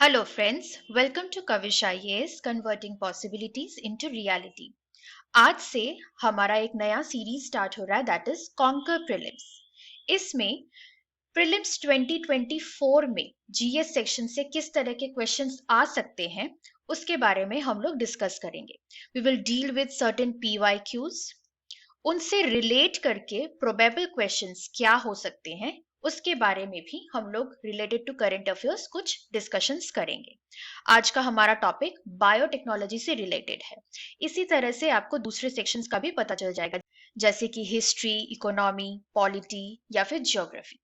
Hello friends, welcome to Kavish IAS Converting Possibilities into Reality। आज से हमारा एक नया सीरीज स्टार्ट हो रहा है दैट इज कॉन्कर प्रीलिम्स। इसमें प्रीलिम्स 2024 में जीएस सेक्शन से किस तरह के क्वेश्चंस आ सकते हैं उसके बारे में हम लोग डिस्कस करेंगे। We will deal with certain PYQs, उनसे रिलेट करके प्रोबेबल क्वेश्चंस क्या हो सकते हैं उसके बारे में भी हम लोग रिलेटेड टू करंट अफेयर्स कुछ डिस्कशंस करेंगे। आज का हमारा टॉपिक बायोटेक्नोलॉजी से रिलेटेड है। इसी तरह से आपको दूसरे सेक्शंस का भी पता चल जाएगा, जैसे कि हिस्ट्री, इकोनॉमी, पॉलिटी या फिर ज्योग्राफी।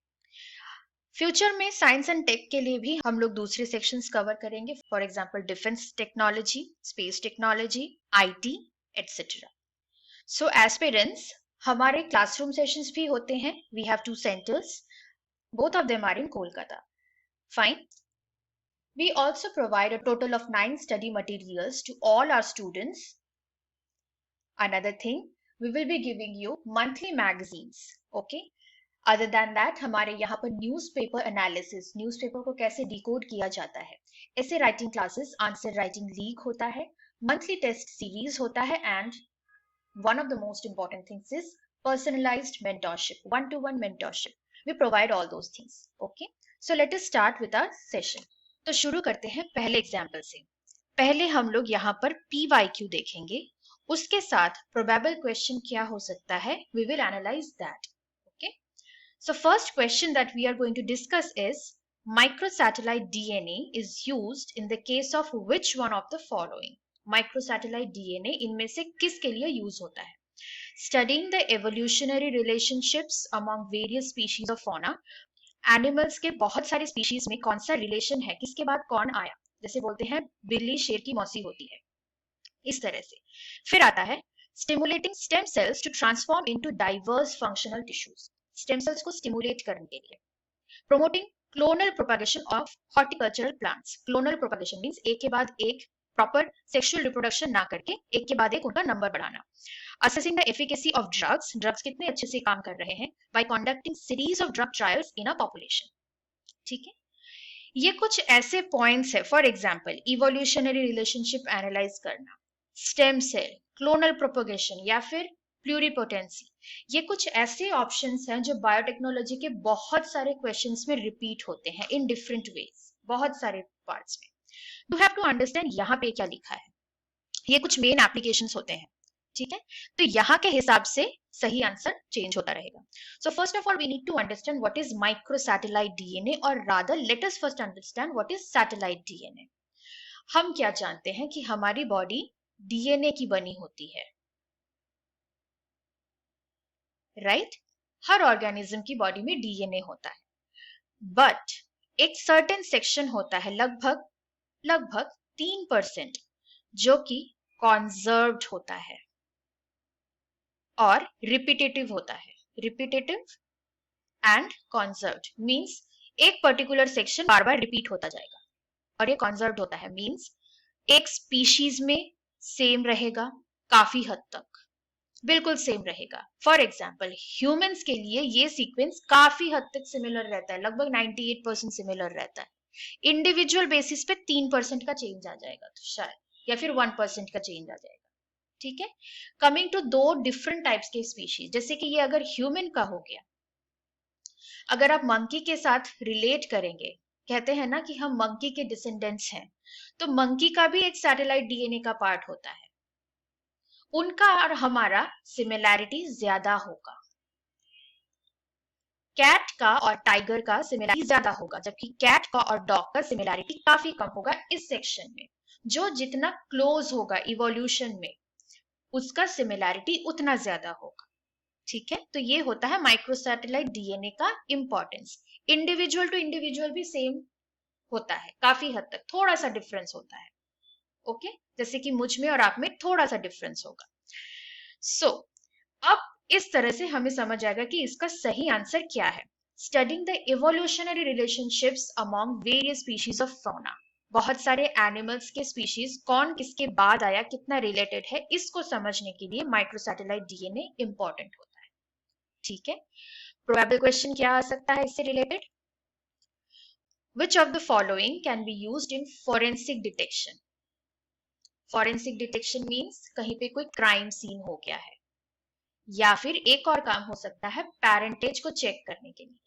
फ्यूचर में साइंस एंड टेक के लिए भी हम लोग दूसरे सेक्शंस कवर करेंगे, for example defence technology, space technology, IT etcetera. So aspirants, हमारे क्लासरूम सेशंस भी होते हैं। We have two centres, both of them are in Kolkata. Fine. We also provide a total of 9 study materials to all our students. Another thing, we will be giving you monthly magazines. Okay. Other than that, हमारे यहाँ पर newspaper analysis, newspaper को कैसे decode किया जाता है, ऐसे writing classes, answer writing league होता है, मंथली टेस्ट सीरीज होता है, and one of the most important things is personalized mentorship, one-to-one mentorship. We provide all those things. Okay, so let us start with our session. तो शुरू करते हैं पहले example से। पहले हम लोग यहाँ पर PYQ देखेंगे, उसके साथ प्रोबेबल क्वेश्चन क्या हो सकता है, we will analyze that. Okay, so first question that we are going to discuss is microsatellite DNA is used in the case of which one of the following? Microsatellite DNA इनमें से किसके लिए use होता है? Studying the evolutionary relationships among various species of fauna. Animals के बहुत सारे species में कौन सा रिलेशन है, किसके बाद कौन आया, जैसे बोलते हैं बिल्ली शेर की मौसी होती है, इस तरह से। फिर आता है stimulating stem cells to transform into diverse functional tissues, stem cells को स्टिमुलेट करने के लिए। Promoting clonal propagation of horticultural plants, clonal propagation means एक के बाद एक प्रॉपर सेक्सुअल रिप्रोडक्शन ना करके एक के बाद एक उनका नंबर बढ़ाना। Assessing the efficacy of drugs, drugs कितने अच्छे से काम कर रहे हैं, bye conducting series of drug trials in a population. ठीक है, ये कुछ ऐसे पॉइंट्स है। For example evolutionary relationship analyse करना, स्टेम सेल, क्लोनल प्रोपगेशन या फिर प्लूरिपोटेंसी, ये कुछ ऐसे ऑप्शंस हैं जो बायोटेक्नोलॉजी के बहुत सारे क्वेश्चंस में रिपीट होते हैं इन डिफरेंट वेज, बहुत सारे पार्ट्स में। यू हैव टू अंडरस्टैंड यहाँ पे क्या लिखा है, ये कुछ मेन एप्लीकेशंस होते हैं। ठीक है, तो यहाँ के हिसाब से सही आंसर चेंज होता रहेगा। So first of all we need to understand what is microsatellite DNA, और rather let us first understand what is satellite DNA. हम क्या जानते हैं कि हमारी बॉडी डीएनए की बनी होती है, राइट? हर ऑर्गेनिज्म की बॉडी में डीएनए होता है, बट एक सर्टेन सेक्शन होता है, लगभग 3%, जो कि कॉन्जर्व्ड होता है और रिपीटेटिव होता है। रिपीटेटिव एंड कॉन्जर्व्ड मींस एक पर्टिकुलर सेक्शन बार बार रिपीट होता जाएगा, और ये कॉन्जर्व्ड होता है मींस एक स्पीशीज में सेम रहेगा, काफी हद तक बिल्कुल सेम रहेगा। फॉर एग्जाम्पल ह्यूमंस के लिए ये सीक्वेंस काफी हद तक सिमिलर रहता है, लगभग 98% सिमिलर रहता है। इंडिविजुअल बेसिस पे 3% का चेंज आ जाएगा तो शायद, या फिर 1% का चेंज आ जाएगा। ठीक है, कमिंग टू दो डिफरेंट टाइप्स के स्पीशीज, जैसे कि ये अगर ह्यूमन का हो गया, अगर आप मंकी के साथ रिलेट करेंगे, कहते हैं ना कि हम मंकी के डिसेंडेंट्स हैं, तो मंकी का भी एक सैटेलाइट डीएनए का पार्ट होता है, उनका और हमारा सिमिलैरिटी ज्यादा होगा। कैट का और टाइगर का सिमिलैरिटी ज्यादा होगा, जबकि कैट का और डॉग का सिमिलैरिटी काफी कम होगा इस सेक्शन में। जो जितना क्लोज होगा इवोल्यूशन में, उसका सिमिलैरिटी उतना ज्यादा होगा। ठीक है, तो ये होता है माइक्रोसैटेलाइट डीएनए का इंपॉर्टेंस। इंडिविजुअल टू इंडिविजुअल भी सेम होता है, काफी हद तक थोड़ा सा डिफरेंस होता है। ओके, जैसे कि मुझ में और आप में थोड़ा सा डिफरेंस होगा। सो अब इस तरह से हमें समझ आएगा कि इसका सही आंसर क्या है। Studying the evolutionary relationships among various species of fauna, बहुत सारे एनिमल्स के स्पीशीज कौन किसके बाद आया, कितना रिलेटेड है, इसको समझने के लिए माइक्रोसैटेलाइट डीएनए इंपॉर्टेंट होता है। ठीक है, प्रोबेबल क्वेश्चन क्या आ सकता है इससे related? Which of the following can be used in forensic detection? Forensic detection means कहीं पे कोई क्राइम सीन हो गया है, या फिर एक और काम हो सकता है पेरेंटेज को चेक करने के लिए।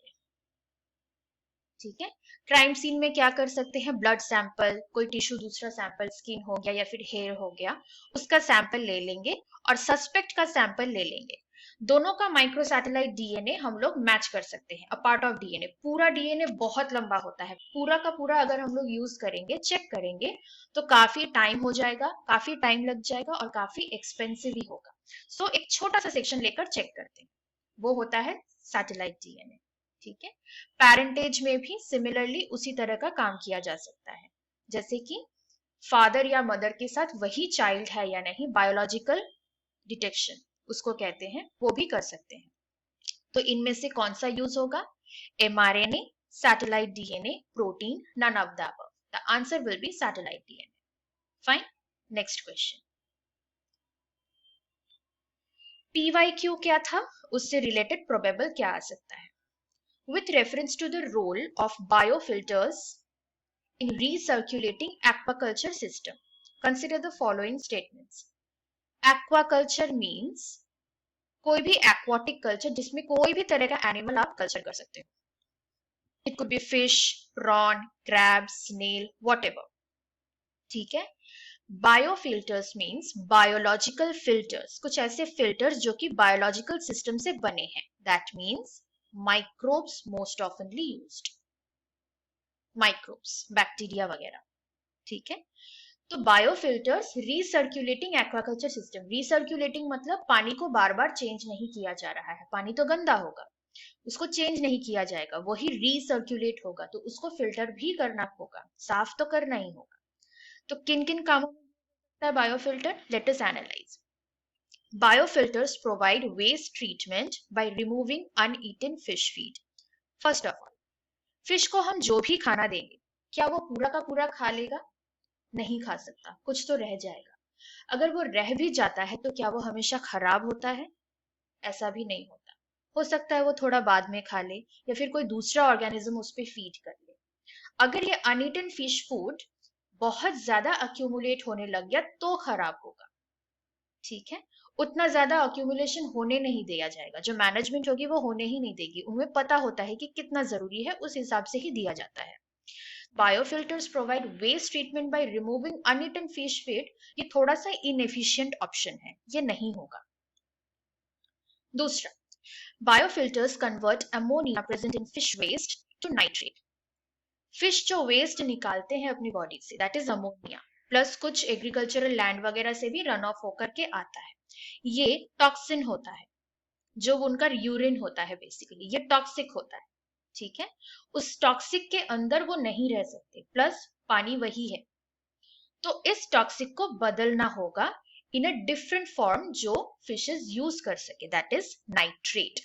ठीक है, क्राइम सीन में क्या कर सकते हैं, ब्लड सैंपल, कोई टिश्यू, दूसरा सैंपल स्किन हो गया या फिर हेयर हो गया, उसका सैंपल ले लेंगे और सस्पेक्ट का सैंपल ले लेंगे। दोनों का माइक्रोसैटेलाइट डीएनए हम लोग मैच कर सकते हैं, अ पार्ट ऑफ डीएनए। पूरा डीएनए बहुत लंबा होता है, पूरा का पूरा अगर हम लोग यूज करेंगे, चेक करेंगे, तो काफी टाइम हो जाएगा, काफी टाइम लग जाएगा और काफी एक्सपेंसिव भी होगा। सो एक छोटा सा सेक्शन लेकर चेक करते हैं, वो होता है सैटेलाइट डीएनए। ठीक है, पेरेंटेज में भी सिमिलरली उसी तरह का काम किया जा सकता है, जैसे कि फादर या मदर के साथ वही चाइल्ड है या नहीं, बायोलॉजिकल डिटेक्शन उसको कहते हैं, वो भी कर सकते हैं। तो इनमें से कौन सा यूज होगा, mRNA, satellite DNA, protein, none of the above. The answer will be satellite DNA. Fine, next question. PYQ क्या था, उससे रिलेटेड प्रोबेबल क्या आ सकता है? With reference to the role of biofilters in recirculating aquaculture system, consider the following statements. Aquaculture means कोई भी aquatic culture जिसमें कोई भी तरह का एनिमल आप कल्चर कर सकते हो. It could be fish, prawn, crab, snail, whatever. ठीक है. बायोफिल्टर्स मीन्स बायोलॉजिकल फिल्टर्स, कुछ ऐसे फिल्टर्स जो कि बायोलॉजिकल सिस्टम से बने हैं. That means microbes most ऑफनली used, microbes, bacteria वगैरह. ठीक है, तो बायोफिल्टर्स रीसर्क्यूलेटिंग एक्वाकल्चर सिस्टम. रीसर्क्यूलेटिंग मतलब पानी को बार बार चेंज नहीं किया जा रहा है, पानी तो गंदा होगा, उसको चेंज नहीं किया जाएगा, वही रीसर्क्यूलेट होगा, तो उसको फिल्टर भी करना होगा, साफ तो करना ही होगा. तो किन किन कामों में होता है biofilter, let us analyse. Biofilters provide waste treatment by removing uneaten fish feed. First of all, fish को हम जो भी खाना देंगे, क्या वो पूरा का पूरा खा लेगा? नहीं खा सकता, कुछ तो रह जाएगा. अगर वो रह भी जाता है तो क्या वो हमेशा खराब होता है? ऐसा भी नहीं होता. हो सकता है वो थोड़ा बाद में खा ले या फिर कोई दूसरा ऑर्गेनिज्म उस पर फीड कर ले. अगर ये अनईटन फिश फूड बहुत ज्यादा अक्यूमुलेट होने लग गया तो खराब होगा. ठीक है, उतना ज्यादा अक्यूमुलेशन होने नहीं दिया जाएगा, जो मैनेजमेंट होगी वो होने ही नहीं देगी, उन्हें पता होता है कि कितना जरूरी है, उस हिसाब से ही दिया जाता है. Biofilters provide waste treatment by removing uneaten fish feed. ये थोड़ा सा इनएफिशिएंट ऑप्शन है, ये नहीं होगा. दूसरा, biofilters convert ammonia present in fish waste to nitrate. Fish जो वेस्ट निकालते हैं अपनी बॉडी से, दैट इज अमोनिया, प्लस कुछ एग्रीकल्चरल लैंड वगैरह से भी रन ऑफ होकर के आता है. ये टॉक्सिन होता है, जो उनका यूरिन होता है, बेसिकली ये टॉक्सिक होता है. ठीक है, उस टॉक्सिक के अंदर वो नहीं रह सकते, प्लस पानी वही है, तो इस टॉक्सिक को बदलना होगा इन अ डिफरेंट फॉर्म जो फिशेस यूज कर सके, दैट इज नाइट्रेट.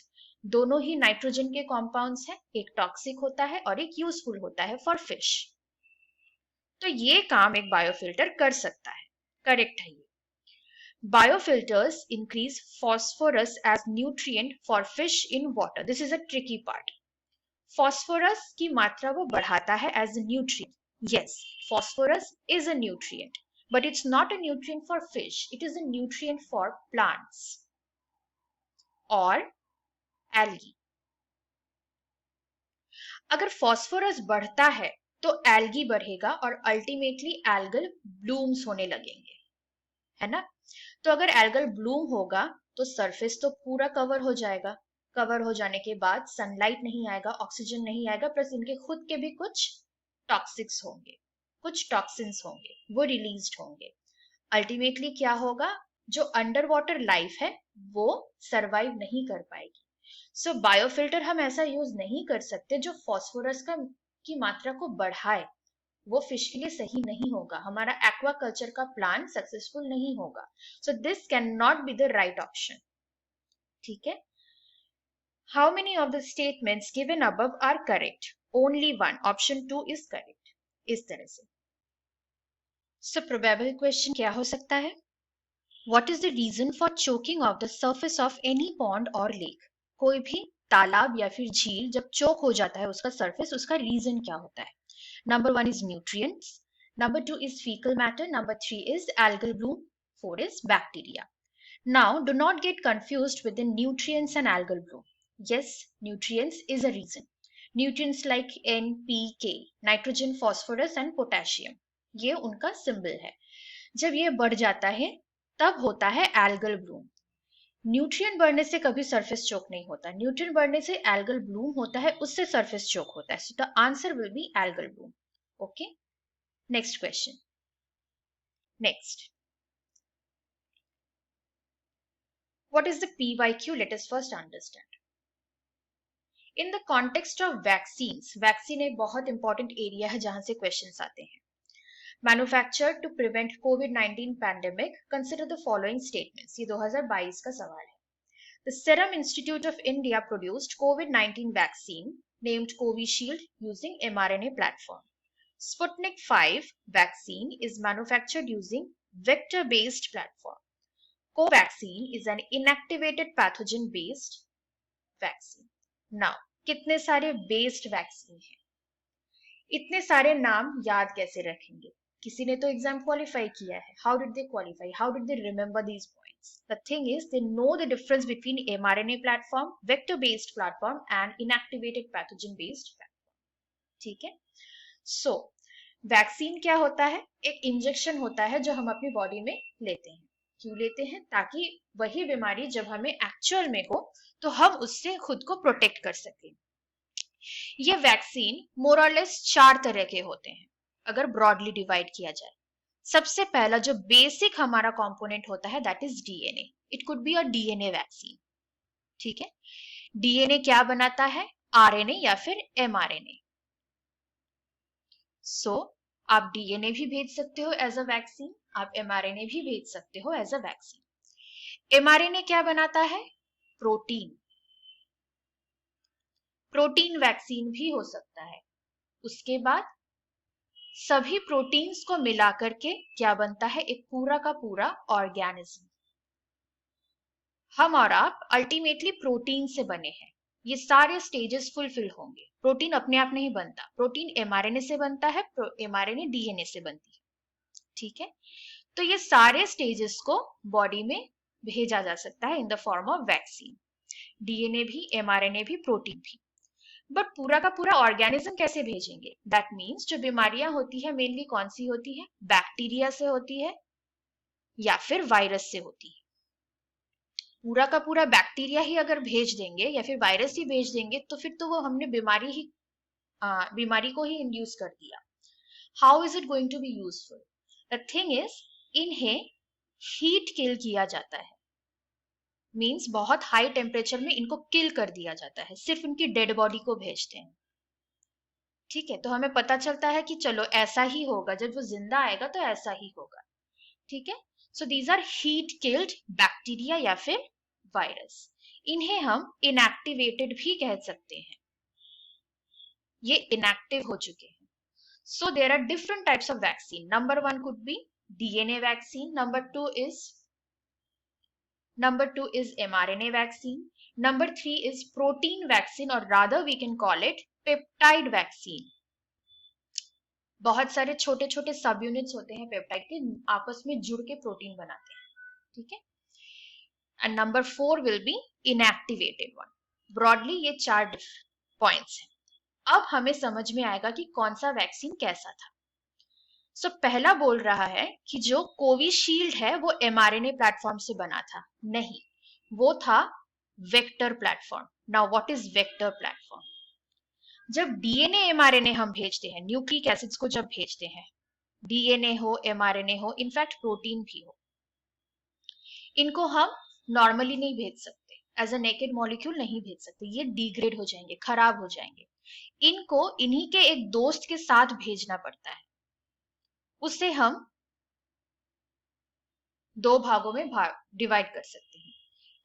दोनों ही नाइट्रोजन के कॉम्पाउंड्स हैं, एक टॉक्सिक होता है और एक यूजफुल होता है फॉर फिश. तो ये काम एक बायोफिल्टर कर सकता है, करेक्ट है ये. Biofilters increase phosphorus as nutrient for fish in water. This is a tricky part. Phosphorus की मात्रा वो बढ़ाता है as a nutrient. Yes, phosphorus is a nutrient, but it's not a nutrient for fish. It is a nutrient for plants or algae. अगर phosphorus बढ़ता है तो algae बढ़ेगा और ultimately algal blooms होने लगेंगे, है ना. तो अगर एल्गल ब्लूम होगा तो सरफेस तो पूरा कवर हो जाएगा, कवर हो जाने के बाद सनलाइट नहीं आएगा, ऑक्सीजन नहीं आएगा, प्लस इनके खुद के भी कुछ टॉक्सिक्स होंगे, कुछ टॉक्सिन्स होंगे, वो रिलीज्ड होंगे. अल्टीमेटली क्या होगा, जो अंडर वाटर लाइफ है वो सरवाइव नहीं कर पाएगी. सो बायोफिल्टर हम ऐसा यूज नहीं कर सकते जो फॉस्फोरस का की मात्रा को बढ़ाए, वो फिश के लिए सही नहीं होगा, हमारा एक्वाकल्चर का प्लान सक्सेसफुल नहीं होगा. So this can not be the right option. ठीक है, how many of the statements given above are correct? Only one, option 2 is correct. इस तरह से. सो प्रोबेबल क्वेश्चन क्या हो सकता है? What is the reason for choking of the surface of any pond और लेक? कोई भी तालाब या फिर झील जब चोक हो जाता है उसका सरफेस, उसका रीजन क्या होता है? Number 1 is nutrients. Number 2 is fecal matter. Number 3 is algal bloom. 4 is bacteria. Now, do not get confused with the nutrients and algal bloom. Yes, nutrients is a reason. Nutrients like N, P, K, nitrogen, phosphorus and potassium, ये उनका symbol है. जब ये बढ़ जाता है तब होता है एल्गल ब्लूम. न्यूट्रिएंट बढ़ने से कभी सरफेस चोक नहीं होता. न्यूट्रिएंट बढ़ने से एल्गल ब्लूम होता है, उससे सरफेस चोक होता है. सो the answer will B algal Bloom. Okay, next question. Next, what is the PYQ? Let us first understand. In the context of vaccines, vaccine एक बहुत important area है जहां से questions आते हैं. Manufactured to prevent COVID-19 pandemic, consider the following statements. ये 2022 का सवाल है. The Serum Institute of India produced COVID-19 vaccine named Covishield using mRNA platform. Sputnik 5 vaccine is manufactured using vector-based platform. Covaxin is an inactivated pathogen-based vaccine. Now, कितने सारे based vaccine हैं? इतने सारे नाम याद कैसे रखेंगे? किसी ने तो एग्जाम क्वालिफाई किया है. How did they qualify? How did they remember these points? The thing is, they know the difference between mRNA platform, vector-based platform, and inactivated pathogen-based platform. ठीक है? So, वैक्सीन क्या होता है? एक इंजेक्शन होता है जो हम अपनी बॉडी में लेते हैं. क्यों लेते हैं? ताकि वही बीमारी जब हमें एक्चुअल में हो तो हम उससे खुद को प्रोटेक्ट कर सकें. ये वैक्सीन मोर और लेस 4 तरह के होते हैं अगर ब्रॉडली डिवाइड किया जाए. सबसे पहला जो बेसिक हमारा कंपोनेंट होता है that is DNA. It could be a DNA vaccine. ठीक है, डीएनए क्या बनाता है? आरएनए या फिर एमआरएनए. सो आप डीएनए भी भेज सकते हो एज अ वैक्सीन, आप एमआरएनए भी भेज सकते हो एज अ वैक्सीन. एमआरएनए क्या बनाता है? प्रोटीन. प्रोटीन वैक्सीन भी हो सकता है. उसके बाद सभी प्रोटीन्स को मिलाकर के क्या बनता है? एक पूरा का पूरा ऑर्गेनिज्म. हम और आप अल्टीमेटली प्रोटीन से बने हैं. ये सारे स्टेजेस फुलफिल होंगे. प्रोटीन अपने आप नहीं बनता. प्रोटीन एमआरएनए से बनता है, एमआरएनए डीएनए से बनती है. ठीक है, तो ये सारे स्टेजेस को बॉडी में भेजा जा सकता है in the form of vaccine. DNA भी, एमआरएनए भी, प्रोटीन भी. बट पूरा का पूरा ऑर्गेनिज्म कैसे भेजेंगे? दैट मीन्स जो बीमारियां होती है मेनली कौन सी होती है? बैक्टीरिया से होती है या फिर वायरस से होती है. पूरा का पूरा बैक्टीरिया ही अगर भेज देंगे या फिर वायरस ही भेज देंगे तो फिर तो वो हमने बीमारी को ही इंड्यूस कर दिया. How is it going to be useful? The thing is, इन्हें हीट किल किया जाता है. मीन्स बहुत हाई टेम्परेचर में इनको किल कर दिया जाता है. सिर्फ इनकी डेड बॉडी को भेजते हैं. ठीक है, तो हमें पता चलता है कि चलो ऐसा ही होगा, जब वो जिंदा आएगा तो ऐसा ही होगा. ठीक है, so these are heat killed bacteria या फिर वायरस. इन्हें हम इनएक्टिवेटेड भी कह सकते हैं. ये इनएक्टिव हो चुके हैं. So there are different types of vaccine. Number 1 could be DNA vaccine. Number 2 is mRNA vaccine. Number 3 is protein vaccine, or rather we can call it peptide vaccine. बहुत सारे छोटे छोटे सब यूनिट्स होते हैं पेप्टाइड के, आपस में जुड़ के प्रोटीन बनाते हैं. ठीक है, and number 4 will be inactivated one. Broadly ये 4 पॉइंट्स हैं. अब हमें समझ में आएगा कि कौन सा वैक्सीन कैसा था. सो पहला बोल रहा है कि जो कोविशील्ड है वो एमआरएनए प्लेटफॉर्म से बना था. नहीं, वो था vector platform. Now what is vector platform? जब डीएनए एमआरएनए हम भेजते हैं, न्यूक्लिक एसिड्स को जब भेजते हैं, डीएनए हो, एमआरएनए हो, इनफैक्ट प्रोटीन भी हो, इनको हम नॉर्मली नहीं भेज सकते. एज अ नेकेड मॉलिक्यूल नहीं भेज सकते. ये डिग्रेड हो जाएंगे, खराब हो जाएंगे. इनको इन्हीं के एक दोस्त के साथ भेजना पड़ता है. उसे हम 2 भागों में डिवाइड कर सकते हैं.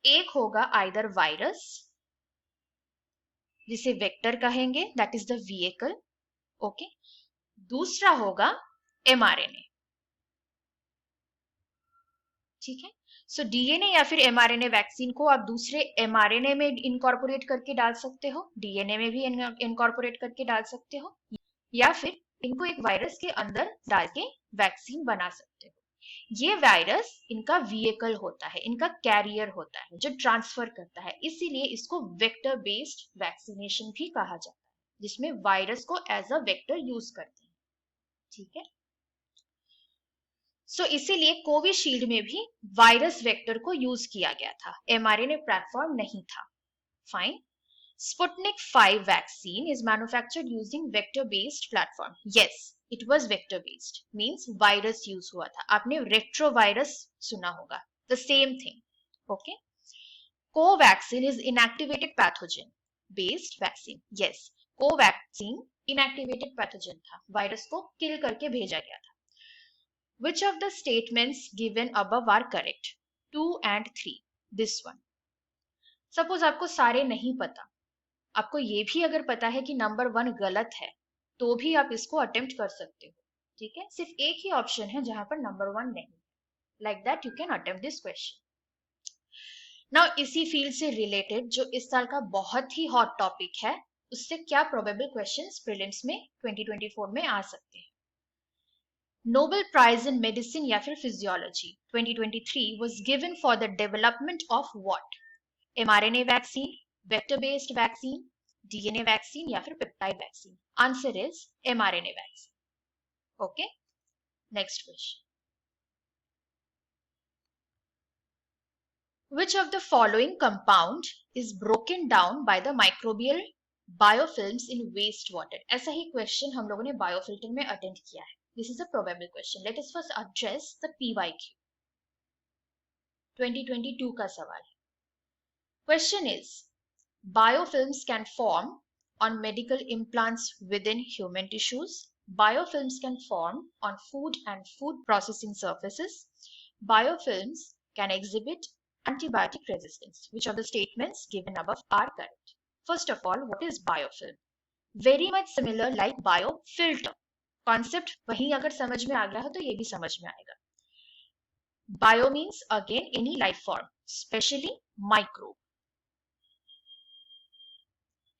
एक होगा आइदर वायरस, जिसे वेक्टर कहेंगे, that is the vehicle. Okay, दूसरा होगा एमआरएनए. ठीक है, सो डीएनए या फिर एमआरएनए वैक्सीन को आप दूसरे एमआरएनए में इनकॉर्पोरेट करके डाल सकते हो, डीएनए में भी इनकॉर्पोरेट करके डाल सकते हो, या फिर इनको एक वायरस के अंदर डाल के वैक्सीन बना सकते हो। ये वायरस इनका व्हीकल होता है, इनका कैरियर होता है जो ट्रांसफर करता है, इसीलिए इसको वेक्टर बेस्ड वैक्सीनेशन भी कहा जाता है, जिसमें वायरस को एज अ वेक्टर यूज करते हैं। ठीक है, सो इसीलिए कोविशील्ड में भी वायरस वेक्टर को यूज किया गया था, एमआरएनए प्लेटफॉर्म नहीं था। Fine. Sputnik 5 vaccine is manufactured using vector-based platform. Yes, it was vector-based. Means virus use हुआ था. आपने retrovirus सुना होगा. The same thing. Okay. Covaxin is inactivated pathogen based vaccine. Yes, Covaxin inactivated pathogen था. Virus को kill करके भेजा गया था. Which of the statements given above are correct? 2 and 3. This one. Suppose आपको सारे नहीं पता, आपको ये भी अगर पता है कि नंबर 1 गलत है, तो भी आप इसको अटेम्प्ट कर सकते हो। ठीक है, सिर्फ एक ही ऑप्शन है जहां पर नंबर 1 नहीं। Like that you can attempt this question. Now इसी फील्ड से रिलेटेड जो इस साल का बहुत ही हॉट टॉपिक है, उससे क्या प्रोबेबल क्वेश्चंस प्रीलिम्स में 2024 में आ सकते हैं। नोबेल प्राइज इन मेडिसिन या फिर physiology 2023 was given for the development of what? mRNA vaccine, vector based vaccine, DNA vaccine या फिर peptide vaccine? Answer is mRNA vaccine. Okay, next question. Which of the following compound is broken down by the microbial biofilms in wastewater? ऐसा ही question हम लोगों ने biofilter में attend किया है। This is a probable question. Let us first address the PYQ. 2022 का सवाल है। Question is, biofilms can form on medical implants within human tissues. Biofilms can form on food and food processing surfaces. Biofilms can exhibit antibiotic resistance. Which of the statements given above are correct? First of all, what is biofilm? Very much similar like biofilter. Concept वही अगर समझ में आ गया हो तो ये भी समझ में आएगा. Bio means again any life form, especially microbe.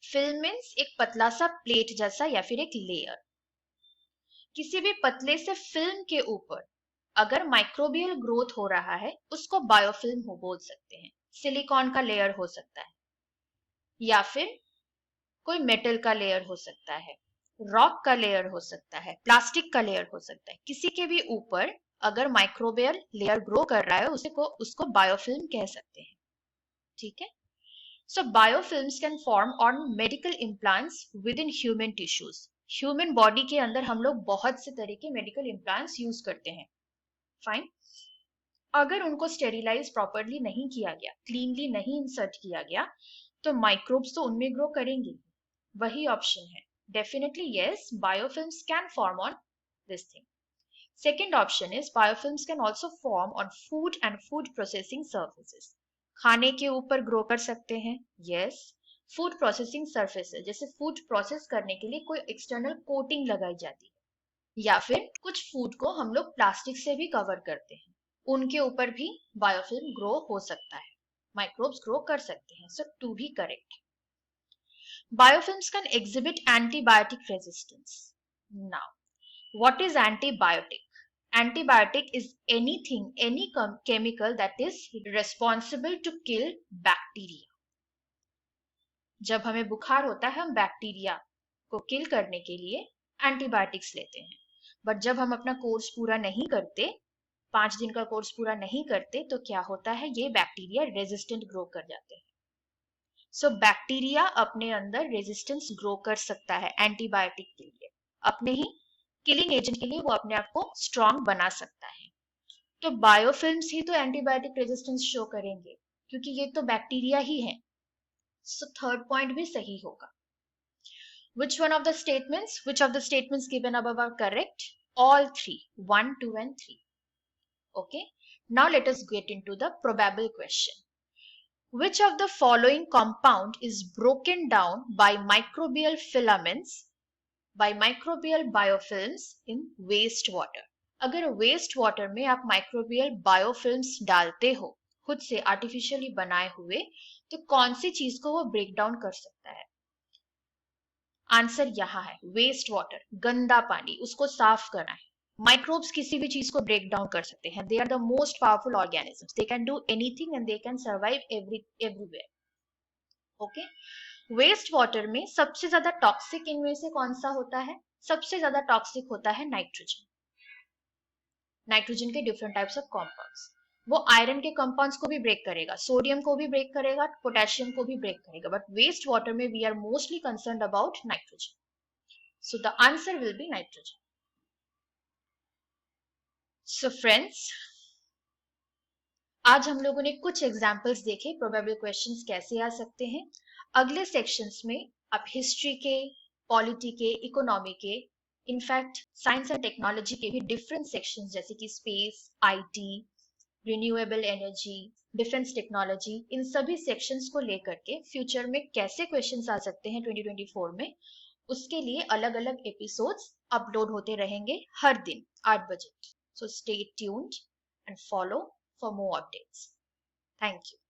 Film means एक पतला सा प्लेट जैसा या फिर एक लेयर। किसी भी पतले से फिल्म के ऊपर अगर माइक्रोबियल ग्रोथ हो रहा है उसको बायोफिल्म हो बोल सकते हैं। सिलिकॉन का लेयर हो सकता है या फिर कोई मेटल का लेयर हो सकता है, रॉक का लेयर हो सकता है, प्लास्टिक का लेयर हो सकता है। किसी के भी ऊपर अगर माइक्रोबियल लेयर ग्रो कर रहा है उसको बायोफिल्म कह सकते हैं। ठीक है, so biofilms can form on medical implants within human tissues. Human body के अंदर हम लोग बहुत से तरह के मेडिकल इम्प्लांट्स यूज करते हैं। फाइन। अगर उनको स्टेरिलाइज प्रॉपरली नहीं किया गया, क्लीनली नहीं इंसर्ट किया गया, तो माइक्रोब्स तो उनमें ग्रो करेंगे। वही ऑप्शन है। Definitely yes, biofilms can form on this thing. Second option is biofilms can also form on food and food processing surfaces. खाने के ऊपर ग्रो कर सकते हैं। यस, फूड प्रोसेसिंग सर्फेसेस जैसे फूड प्रोसेस करने के लिए कोई एक्सटर्नल कोटिंग लगाई जाती है या फिर कुछ फूड को हम लोग प्लास्टिक से भी कवर करते हैं, उनके ऊपर भी बायोफिल्म ग्रो हो सकता है, माइक्रोब्स ग्रो कर सकते हैं। सो टू भी correct. Biofilms can exhibit antibiotic resistance. Now what is antibiotic? Antibiotic is anything, any chemical that is responsible to kill bacteria. जब हमें बुखार होता है हम बैक्टीरिया को किल करने के लिए एंटीबायोटिक्स लेते हैं, बट जब हम अपना कोर्स पूरा नहीं करते, 5 दिन का कोर्स पूरा नहीं करते, तो क्या होता है, ये बैक्टीरिया रेजिस्टेंट ग्रो कर जाते हैं। सो बैक्टीरिया अपने अंदर रेजिस्टेंस ग्रो कर सकता है एंटीबायोटिक के लिए, अपने ही किलिंग एजेंट के लिए वो अपने आप को स्ट्रॉन्ग बना सकता है। तो बायोफिल्म्स ही तो एंटीबायोटिक रेजिस्टेंस शो करेंगे क्योंकि ये तो बैक्टीरिया ही है। सो थर्ड पॉइंट भी सही होगा। Which of the statements given above are correct? All three, 1, 2 and 3. Okay, now let us get into the probable question. Which of the following compound is broken down by microbial filaments, by microbial biofilms in wastewater? अगर waste water में आप microbial biofilms डालते हो खुद से artificially बनाए हुए, तो कौन सी चीज को वो ब्रेक डाउन कर सकता है? आंसर यहाँ है, वेस्ट वाटर, गंदा पानी, उसको साफ करना है। माइक्रोब्स किसी भी चीज को ब्रेक डाउन कर सकते हैं, they are the most powerful organisms, they can do anything and they can survive everywhere. Okay, waste water में सबसे ज्यादा टॉक्सिक इनमें से कौन सा होता है? सबसे ज्यादा टॉक्सिक होता है नाइट्रोजन। नाइट्रोजन के डिफरेंट टाइप्स ऑफ कंपाउंड्स, वो आयरन के कंपाउंड्स को भी ब्रेक करेगा, सोडियम को भी ब्रेक करेगा, पोटेशियम को भी ब्रेक करेगा, बट वेस्ट वाटर में we are mostly concerned about nitrogen, so the answer will be nitrogen. So friends, आज हम लोगों ने कुछ एग्जाम्पल्स देखे प्रोबेबल क्वेश्चंस कैसे आ सकते हैं। अगले सेक्शंस में आप हिस्ट्री के, पॉलिटी के, इकोनॉमी के, इनफैक्ट साइंस एंड टेक्नोलॉजी के भी डिफरेंट सेक्शंस जैसे कि space, IT, renewable energy, defence technology, इन सभी सेक्शंस को लेकर के फ्यूचर में कैसे क्वेश्चंस आ सकते हैं 2024 में, उसके लिए अलग अलग एपिसोड्स अपलोड होते रहेंगे हर दिन 8 बजे। So stay tuned and follow for more updates. Thank you.